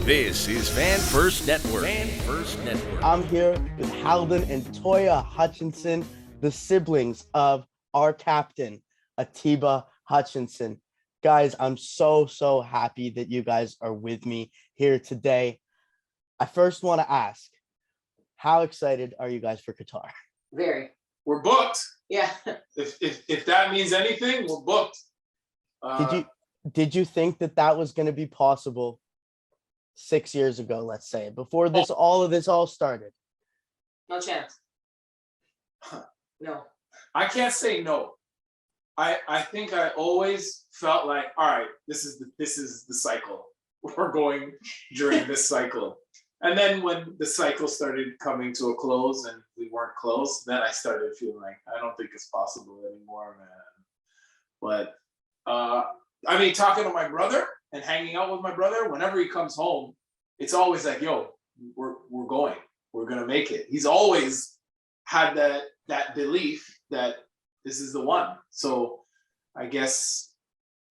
This is Fan First Network. Fan First Network. I'm here with Haldon and Toyaa Hutchinson, the siblings of our captain, Atiba Hutchinson. Guys, I'm so happy that you guys are with me here today. I first want to ask, how excited are you guys for Qatar? Very. We're booked. Yeah. If that means anything, we're booked. Did you think that was going to be possible 6 years ago, let's say, before all of this started? No chance. No. I can't say no. I think I always felt like, all right, this is the cycle. We're going during this cycle. And then when the cycle started coming to a close and we weren't close, then I started feeling like, I don't think it's possible anymore, man. But I mean, talking to my brother and hanging out with my brother, whenever he comes home, it's always like, yo, we're going. We're gonna make it. He's always had that belief that this is the one. So I guess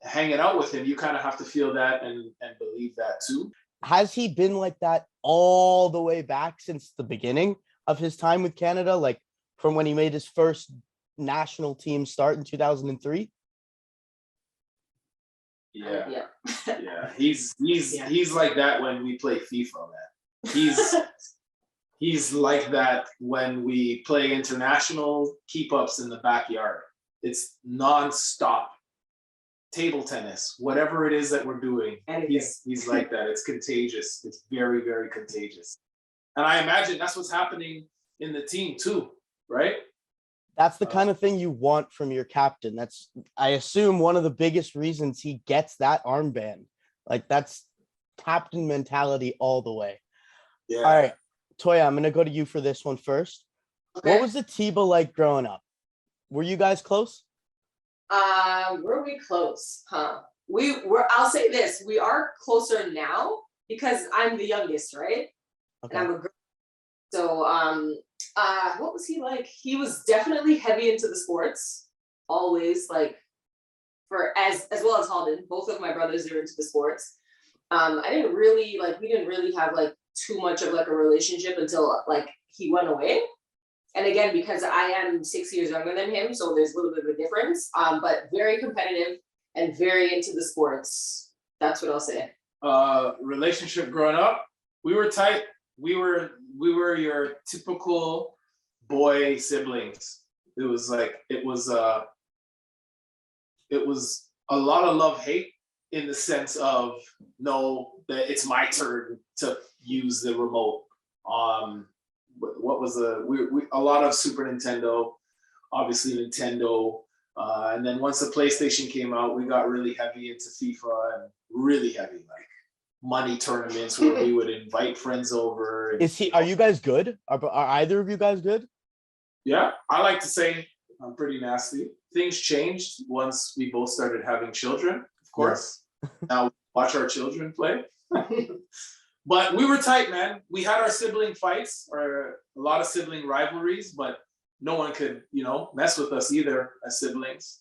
hanging out with him, you kind of have to feel that and believe that too. Has he been like that all the way back since the beginning of his time with Canada, like from when he made his first national team start in 2003? Yeah. He's like that when we play FIFA, man. He's like that when we play international keep-ups in the backyard. It's non-stop. Table tennis, whatever it is that we're doing, he's like that. It's contagious. It's very, very contagious. And I imagine that's what's happening in the team too, right? That's the kind of thing you want from your captain. That's, I assume, one of the biggest reasons he gets that armband. Like, that's captain mentality all the way. Yeah. All right, Toyaa, I'm going to go to you for this one first. Okay. What was Atiba like growing up? Were you guys close? Were we close? I'll say this, we are closer now because I'm the youngest, right? Okay. And I'm a girl. So, what was he like? He was definitely heavy into the sports, always, like, as well as Haldon. Both of my brothers are into the sports. We didn't really have like too much of like a relationship until like he went away. And again, because I am 6 years younger than him, so there's a little bit of a difference, but very competitive and very into the sports. That's what I'll say. Relationship growing up, we were tight. We were your typical boy siblings. It was a lot of love-hate in the sense of, no, that it's my turn to use the remote. What was a lot of Super Nintendo, obviously Nintendo, and then once the PlayStation came out, we got really heavy into FIFA and really heavy, like money tournaments where we would invite friends over. Are you guys good? Are either of you guys good? Yeah, I like to say I'm pretty nasty. Things changed once we both started having children, of course. Yes. Now watch our children play. But we were tight, man. We had our sibling fights or a lot of sibling rivalries, but no one could, mess with us either as siblings.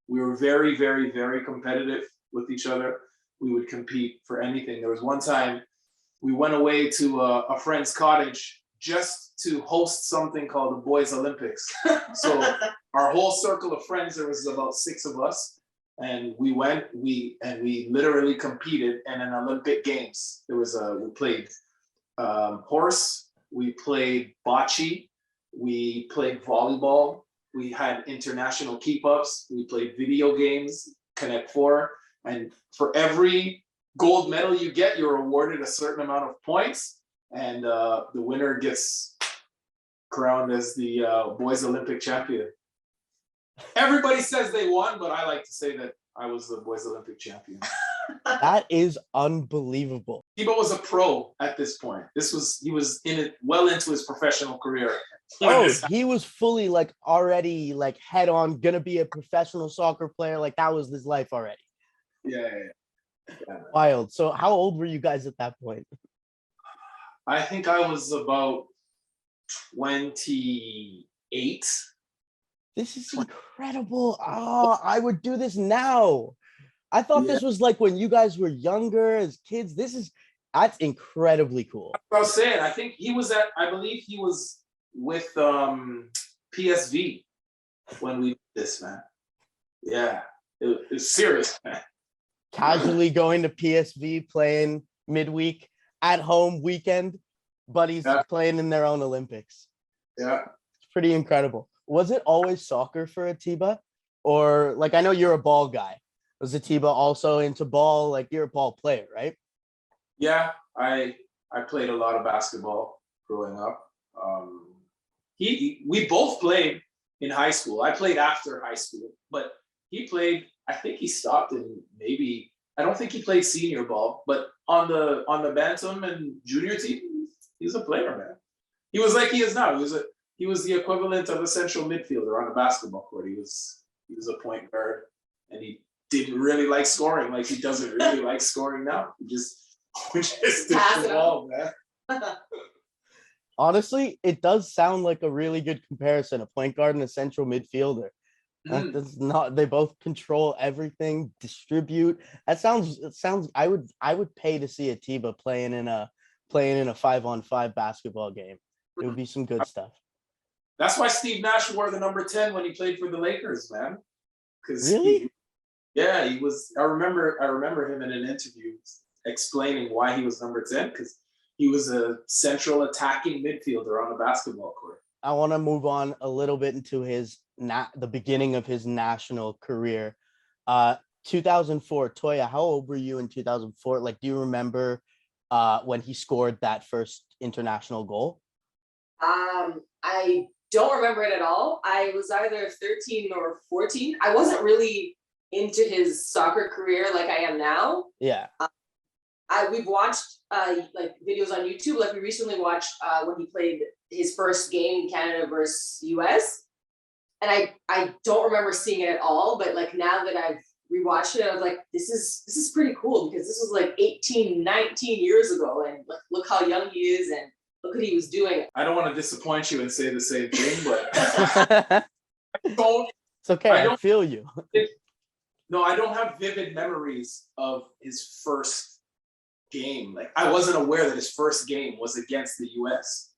We were very, very, very competitive with each other. We would compete for anything. There was one time we went away to a friend's cottage just to host something called the Boys Olympics. So our whole circle of friends, there was about 6 of us. And we literally competed in an Olympic Games. We played horse, we played bocce, we played volleyball, we had international keep-ups, we played video games, Connect 4, and for every gold medal you get, you're awarded a certain amount of points, and the winner gets crowned as the Boys Olympic champion. Everybody says they won, but I like to say that I was the Boys Olympic champion. That is unbelievable. Atiba was a pro at this point. He was in it well into his professional career. Oh, he was fully already head on, gonna be a professional soccer player. Like, that was his life already. Yeah. Wild. So how old were you guys at that point? I think I was about 28. This is incredible. Oh, I would do this now. I thought this was like when you guys were younger as kids. This is That's incredibly cool. I was saying, I believe he was with PSV when we did this, man. Yeah, it's serious, man. Casually going to PSV, playing midweek, at home weekend, buddies playing in their own Olympics. Yeah. It's pretty incredible. Was it always soccer for Atiba? Or like, I know you're a ball guy. Was Atiba also into ball? Like, you're a ball player, right? Yeah, I played a lot of basketball growing up. We both played in high school. I played after high school, but he played, I think he stopped in maybe, I don't think he played senior ball, but on the Bantam and junior team, he's a player, man. He was like he is now. He was the equivalent of a central midfielder on a basketball court. He was a point guard, and he didn't really like scoring. Like he doesn't really like scoring now. He just did the ball, man. Honestly, it does sound like a really good comparison, a point guard and a central midfielder. That's not, they both control everything, distribute. It sounds I would pay to see Atiba playing in a 5-on-5 basketball game. It would be some good stuff. That's why Steve Nash wore the number 10 when he played for the Lakers, man. Really? He was. I remember him in an interview explaining why he was number 10, because he was a central attacking midfielder on a basketball court. I want to move on a little bit into the beginning of his national career. 2004, Toyaa, how old were you in 2004? Like, do you remember when he scored that first international goal? I don't remember it at all. I was either 13 or 14. I wasn't really into his soccer career like I am now. Yeah. We've watched like videos on YouTube. Like we recently watched when he played his first game in Canada versus US. And I don't remember seeing it at all, but like now that I've rewatched it, I was like, this is pretty cool, because this was like 18, 19 years ago, and look how young he is, and look what he was doing. I don't want to disappoint you and say the same thing, but it's okay. I feel you. No, I don't have vivid memories of his first game. Like, I wasn't aware that his first game was against the US.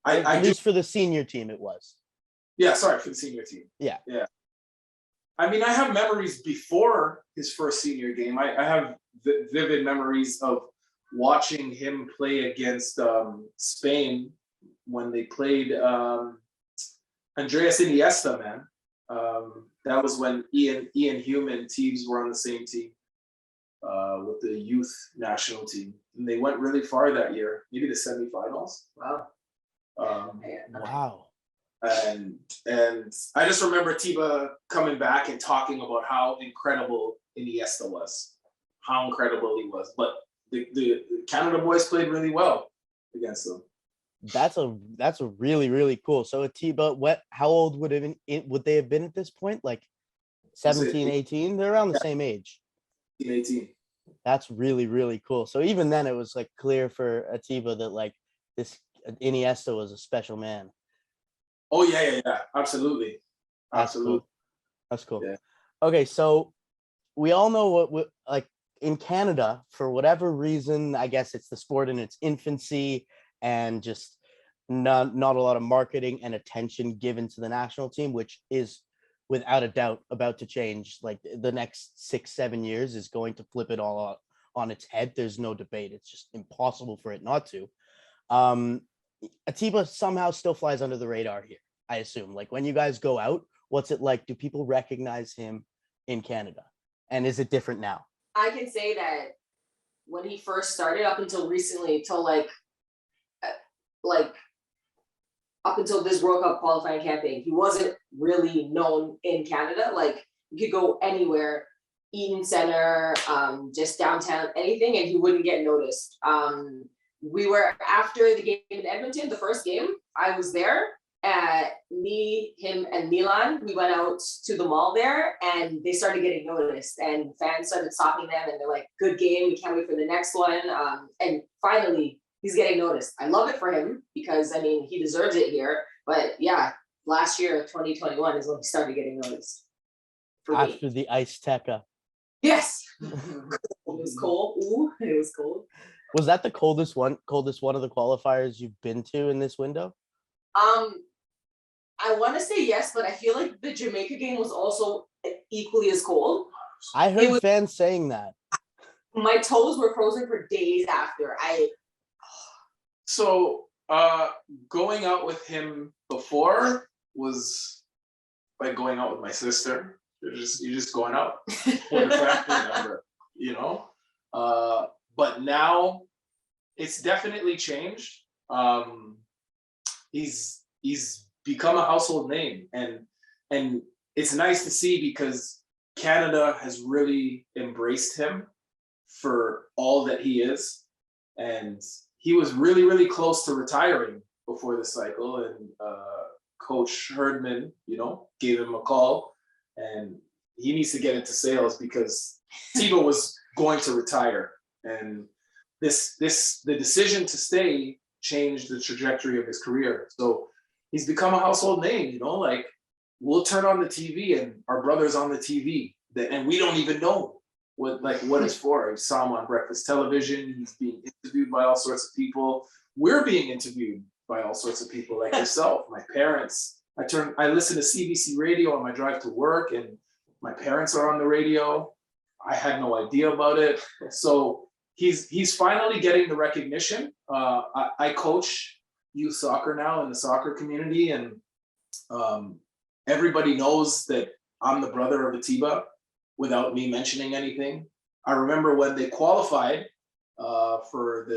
At least for the senior team, it was. Yeah, sorry, for the senior team. Yeah. I mean, I have memories before his first senior game. I have vivid memories of watching him play against Spain when they played Andreas Iniesta, man. That was when Ian Hume and Teves were on the same team with the youth national team. And they went really far that year, maybe the semifinals. Wow. Wow. And I just remember Atiba coming back and talking about how incredible Iniesta was, how incredible he was. But the Canada boys played really well against them. That's a really, really cool. So Atiba, how old would they have been at this point? Like 17, 18? They're around the same age. 18. That's really, really cool. So even then it was like clear for Atiba that like this Iniesta was a special man. Oh yeah. Absolutely. That's cool. Yeah. Okay, so we all know what like in Canada, for whatever reason, I guess it's the sport in its infancy and just not a lot of marketing and attention given to the national team, which is without a doubt about to change. Like the next 6-7 years is going to flip it all on its head. There's no debate. It's just impossible for it not to. Atiba somehow still flies under the radar here, I assume. Like when you guys go out, what's it like? Do people recognize him in Canada? And is it different now? I can say that when he first started, up until recently, till like up until this World Cup qualifying campaign, he wasn't really known in Canada. Like you could go anywhere, Eaton Center, just downtown, anything, and he wouldn't get noticed. We were after the game in Edmonton, the first game, I was there. Me, him, and Milan, we went out to the mall there, and they started getting noticed, and fans started stopping them, and they're like, good game, we can't wait for the next one. And finally, he's getting noticed. I love it for him, because, I mean, he deserves it here. But yeah, last year, 2021, is when he started getting noticed. After the Ice Teca. Yes. It was cold. Ooh, it was cold. Was that the coldest one of the qualifiers you've been to in this window? I want to say yes, but I feel like the Jamaica game was also equally as cold. I heard fans saying that. My toes were frozen for days after. So going out with him before was like going out with my sister. You're just going out with a family member, you know. But now it's definitely changed. He's become a household name, and it's nice to see because Canada has really embraced him for all that he is, and he was really, really close to retiring before the cycle, and Coach Herdman, you know, gave him a call, and he needs to get into sales because Atiba was going to retire, and the decision to stay changed the trajectory of his career. So he's become a household name, you know, like we'll turn on the TV and our brother's on the TV, and we don't even know what it's for. I saw him on breakfast television. He's being interviewed by all sorts of people. We're being interviewed by all sorts of people like yourself, my parents. I listen to CBC radio on my drive to work, and my parents are on the radio. I had no idea about it. So he's finally getting the recognition. I coach youth soccer now in the soccer community, and everybody knows that I'm the brother of Atiba without me mentioning anything. I remember when they qualified for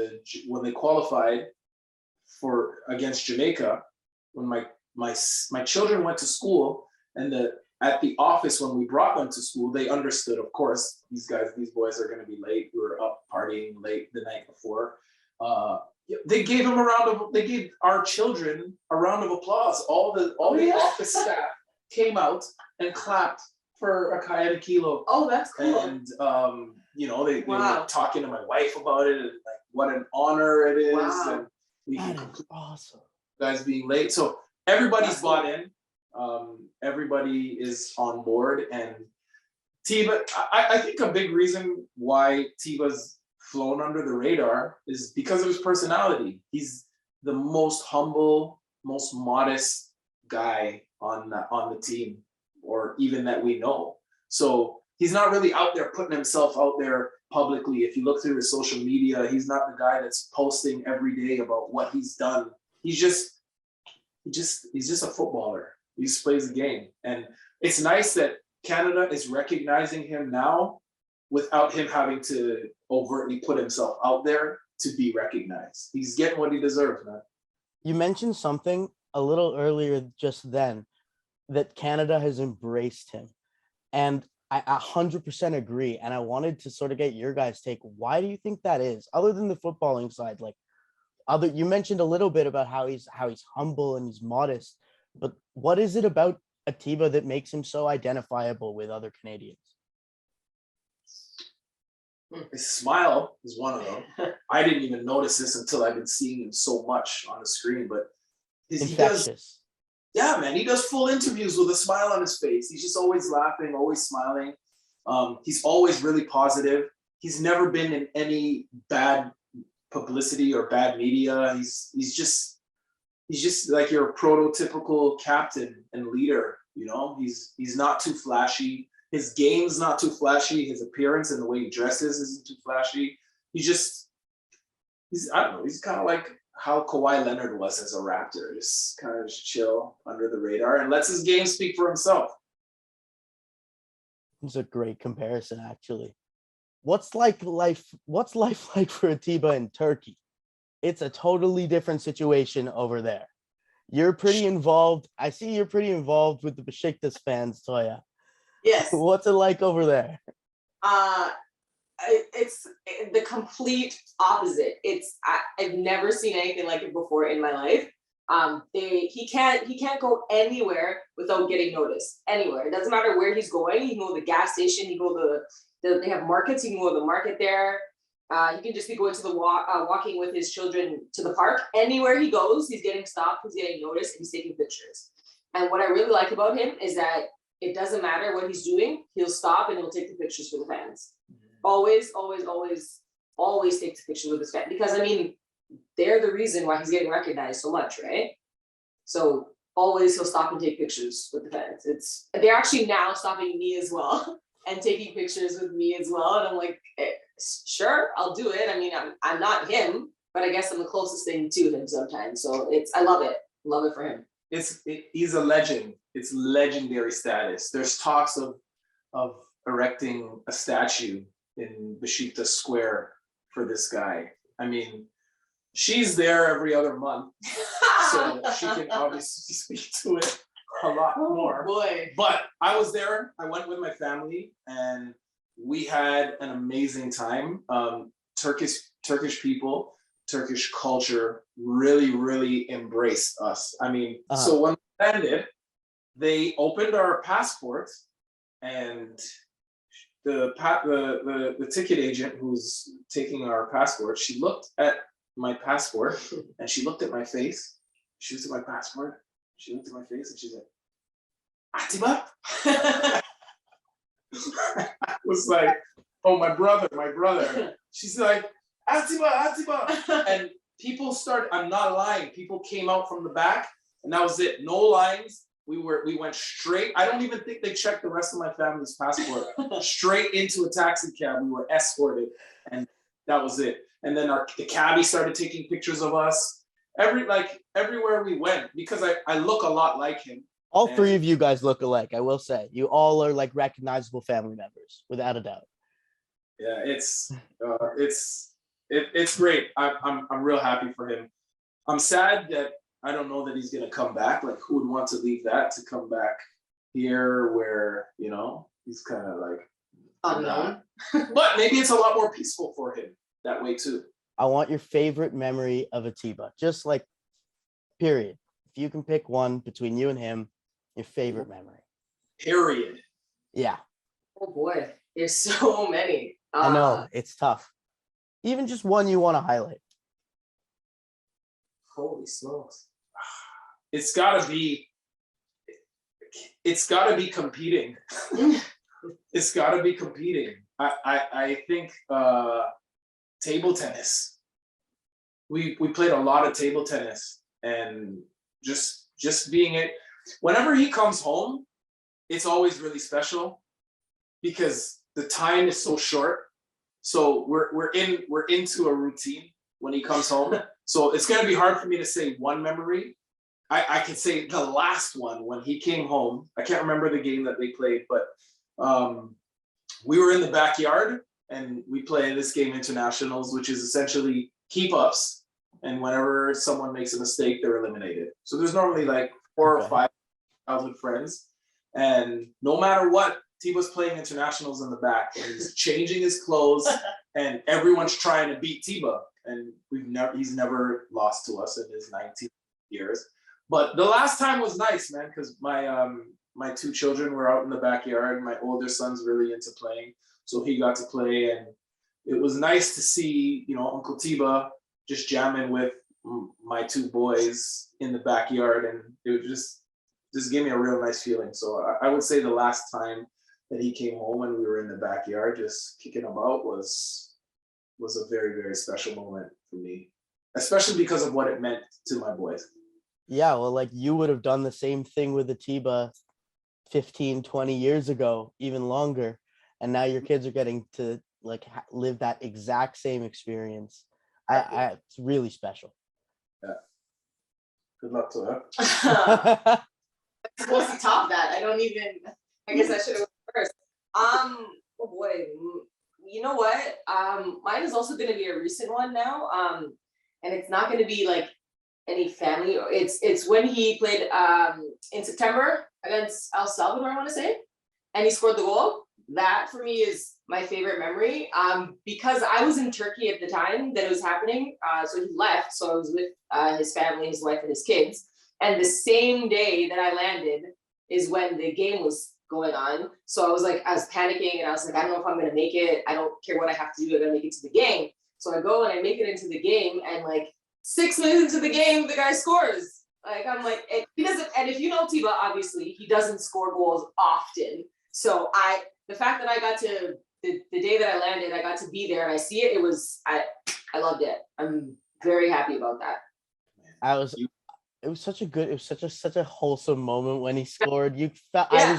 against Jamaica, when my children went to school, and at the office when we brought them to school, they understood, of course, these boys are going to be late. We were up partying late the night before. They gave our children a round of applause. All the office staff came out and clapped for Akai and Kilo. Oh, that's cool. And you know, they were talking to my wife about it, and like what an honor it is. Wow. And we That can is awesome. guys being late. So everybody's bought in. Everybody is on board, and Tiba, I think a big reason why Tiba's flown under the radar is because of his personality. He's the most humble, most modest guy on the team, or even that we know. So he's not really out there putting himself out there publicly. If you look through his social media, he's not the guy that's posting every day about what he's done. He's just a footballer. He just plays the game. And it's nice that Canada is recognizing him now without him having to overtly put himself out there to be recognized. He's getting what he deserves, man. You mentioned something a little earlier just then, that Canada has embraced him. And I 100% agree. And I wanted to sort of get your guys' take. Why do you think that is? Other than the footballing side, like you mentioned a little bit about how he's humble and he's modest, but what is it about Atiba that makes him so identifiable with other Canadians? His smile is one of them. I didn't even notice this until I've been seeing him so much on the screen, but Infectious. Yeah, man, he does full interviews with a smile on his face. He's just always laughing, always smiling. He's always really positive. He's never been in any bad publicity or bad media. He's just like your prototypical captain and leader. You know, he's not too flashy. His game's not too flashy. His appearance and the way he dresses isn't too flashy. He's I don't know. He's kind of like how Kawhi Leonard was as a Raptor, just kind of chill under the radar and lets his game speak for himself. It's a great comparison, actually. What's life like for Atiba in Turkey? It's a totally different situation over there. You're pretty involved. I see you're pretty involved with the Besiktas fans, Toya. Yes. What's it like over there? It's the complete opposite. I've never seen anything like it before in my life. He can't go anywhere without getting noticed. Anywhere. It doesn't matter where he's going. He can go to the gas station. He can go to they have markets. He can go to the market there. He can just be going to the walking with his children to the park. Anywhere he goes, he's getting stopped. He's getting noticed, and he's taking pictures. And what I really like about him is that it doesn't matter what he's doing. He'll stop and he'll take the pictures for the fans. Always, always, always always takes pictures with his family because I mean, they're the reason why he's getting recognized so much, right? So always he'll stop and take pictures with the fans. They're actually now stopping me as well and taking pictures with me as well. And I'm like, sure, I'll do it. I mean, I'm not him, but I guess I'm the closest thing to him sometimes. So I love it. Love it for him. He's a legend. It's legendary status. There's talks of erecting a statue in Besiktas Square for this guy. I mean, she's there every other month, so she can obviously speak to it a lot more. Boy. But I was there. I went with my family, and we had an amazing time. Turkish people, Turkish culture really embraced us. I mean, so when we landed, they opened our passports, and the ticket agent who's taking our passport, she looked at my passport and she looked at my face. She looked at my passport. She looked at my face and she said, "Atiba?" I was like, "Oh, my brother." She's like, "Atiba." And people started, I'm not lying, people came out from the back and that was it. No lines. We went straight. I don't even think they checked the rest of my family's passport. Straight into a taxi cab. We were escorted, and that was it. And then the cabbie started taking pictures of us. Everywhere we went, because I look a lot like him. All three of you guys look alike. I will say, you all are like recognizable family members, without a doubt. Yeah, it's great. I'm real happy for him. I'm sad that I don't know that he's gonna come back. Like, who would want to leave that to come back here where, you know, he's kind of like unknown. But maybe it's a lot more peaceful for him that way too. I want your favorite memory of Atiba. Just like, period. If you can pick one between you and him, your favorite memory. Period. Yeah. Oh boy, there's so many. I know, it's tough. Even just one you want to highlight. Holy smokes. It's gotta be competing. It's gotta be competing. I think table tennis. We played a lot of table tennis, and just being it. Whenever he comes home, it's always really special because the time is so short. So we're into a routine when he comes home. So it's gonna be hard for me to say one memory. I can say the last one when he came home. I can't remember the game that they played, but we were in the backyard and we play this game, internationals, which is essentially keep ups. And whenever someone makes a mistake, they're eliminated. So there's normally like 4 or 5 childhood friends, and no matter what, Tiba's playing internationals in the back, and he's changing his clothes, and everyone's trying to beat Tiba, and he's never lost to us in his 19 years. But the last time was nice, man, because my 2 children were out in the backyard. My older son's really into playing, so he got to play, and it was nice to see, you know, Uncle Tiba just jamming with my 2 boys in the backyard, and it would just gave me a real nice feeling. So I would say the last time that he came home and we were in the backyard just kicking about was a very, very special moment for me, especially because of what it meant to my boys. Yeah, well, like, you would have done the same thing with Atiba 15, 20 years ago, even longer. And now your kids are getting to like live that exact same experience. It's really special. Yeah. Good luck to her. Supposed to top that. I guess I should have went first. Oh boy. You know what? Mine is also gonna be a recent one now. And it's not gonna be like any family. It's when he played in September against El Salvador, I want to say, and he scored the goal. That for me is my favorite memory. Because I was in Turkey at the time that it was happening. So he left. So I was with his family, his wife, and his kids. And the same day that I landed is when the game was going on. So I was panicking, and I was like, I don't know if I'm gonna make it. I don't care what I have to do. I gotta make it to the game. So I go and I make it into the game, and like 6 minutes into the game, the guy scores. Like, I'm like, he doesn't. And if you know Tiba, obviously he doesn't score goals often. So the fact that I got to the day that I landed, I got to be there and I see it. I loved it. I'm very happy about that. It was such a good, it was such a wholesome moment when he scored. You felt Yeah.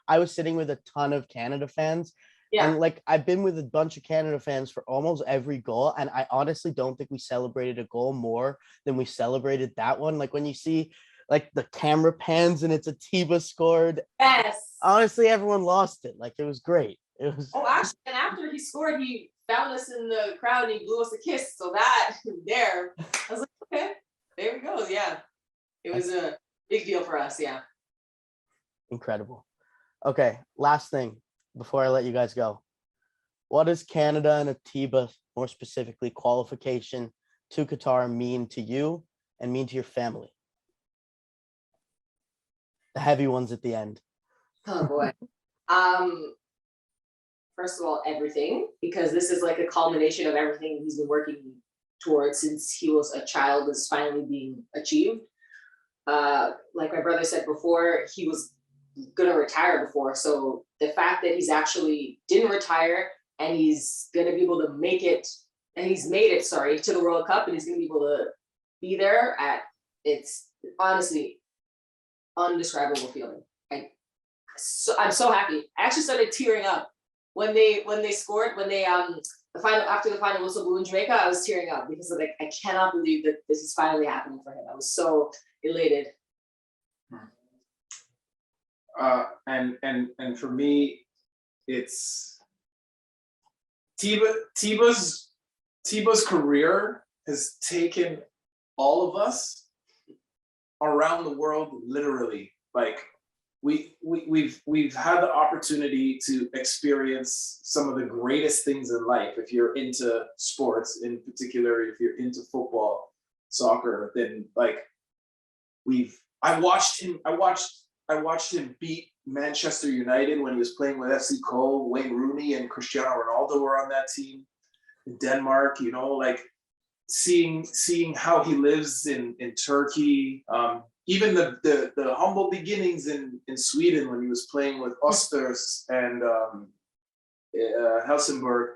I was sitting with a ton of Canada fans. Yeah. And like I've been with a bunch of Canada fans for almost every goal, and I honestly don't think we celebrated a goal more than we celebrated that one. Like when you see like the camera pans and it's Atiba scored. Yes. Honestly, everyone lost it. Like it was great. It was. Oh, actually, and after he scored, he found us in the crowd and he blew us a kiss. So that there, I was like, okay, there we go. Yeah, it was a big deal for us. Yeah. Incredible. Okay, last thing before I let you guys go. What does Canada and Atiba, more specifically qualification to Qatar, mean to you and mean to your family? The heavy ones at the end. Oh boy. First of all, everything, because this is like a culmination of everything he's been working towards since he was a child is finally being achieved. Like my brother said before, he was gonna retire before. So the fact that he's actually didn't retire and he's gonna be able to make it, and he's made it, sorry, to the World Cup, and he's gonna be able to be there it's honestly undescribable feeling. I'm so happy. I actually started tearing up when they scored, the final, after the final whistle blew in Jamaica. I was tearing up because like I cannot believe that this is finally happening for him. I was so elated. And for me, it's Tiba's career has taken all of us around the world, literally. Like we've had the opportunity to experience some of the greatest things in life. If you're into sports, in particular, if you're into football, soccer, then like I watched him beat Manchester United when he was playing with FC Cole. Wayne Rooney and Cristiano Ronaldo were on that team in Denmark. You know, like seeing how he lives in Turkey. Even the humble beginnings in Sweden when he was playing with Östers and Helsingborg.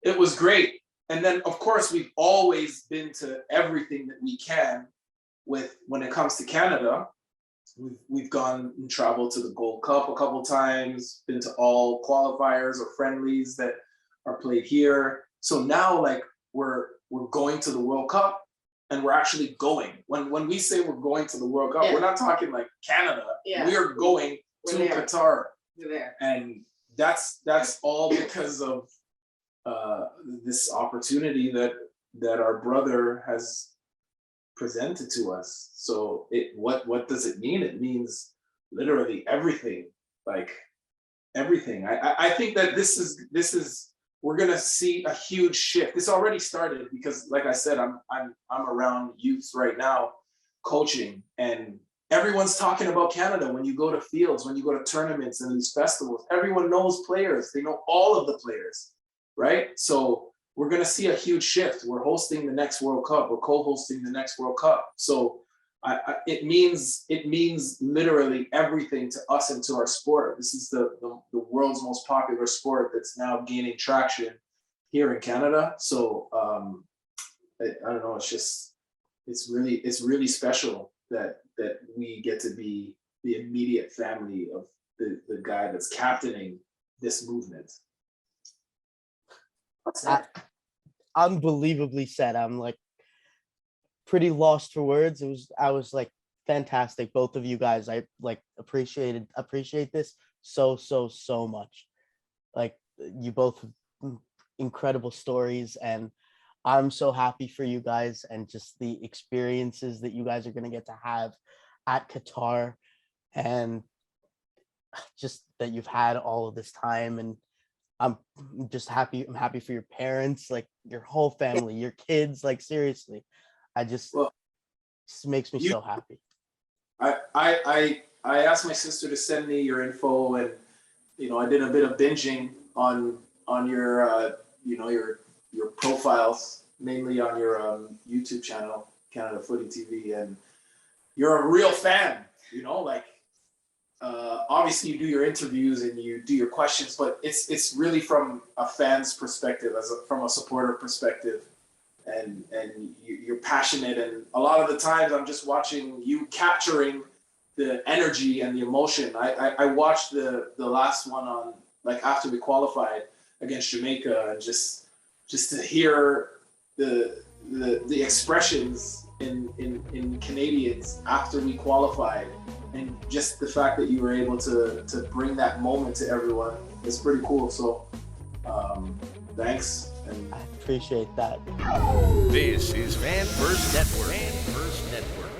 It was great. And then, of course, we've always been to everything that we can when it comes to Canada. We've gone and traveled to the Gold Cup a couple times, been to all qualifiers or friendlies that are played here. So now, like, we're going to the World Cup, and we're actually going. When we say we're going to the World Cup, we're not talking like Canada. Yeah. We are going to Qatar. We're there. And that's all because of this opportunity that our brother has presented to us. So what does it mean? It means literally everything, like everything. I think that this is we're gonna see a huge shift. It's already started because, like I said, I'm around youths right now, coaching, and everyone's talking about Canada. When you go to fields, when you go to tournaments and these festivals, everyone knows players. They know all of the players, right? So we're gonna see a huge shift. We're hosting the next World Cup. We're co-hosting the next World Cup. So it means literally everything to us and to our sport. This is the world's most popular sport that's now gaining traction here in Canada. So I don't know. It's really special that we get to be the immediate family of the guy that's captaining this movement. Unbelievably said. I'm like pretty lost for words. I was like fantastic. Both of you guys, I like appreciate this so much. Like you both have incredible stories, and I'm so happy for you guys and just the experiences that you guys are going to get to have at Qatar, and just that you've had all of this time. And I'm just happy. I'm happy for your parents, like your whole family, your kids, like seriously. Just makes me so happy. I asked my sister to send me your info, and I did a bit of binging on your your profiles, mainly on your YouTube channel, Canada Footy TV, and you're a real fan. Like obviously you do your interviews and you do your questions, but it's really from a fan's perspective, from a supporter perspective, and you're passionate. And a lot of the times I'm just watching you capturing the energy and the emotion. I watched the last one on, like, after we qualified against Jamaica, and just to hear the expressions in Canadians after we qualified, and just the fact that you were able to bring that moment to everyone is pretty cool. So thanks. And I appreciate that. This is Fan First Network. Fan First Network.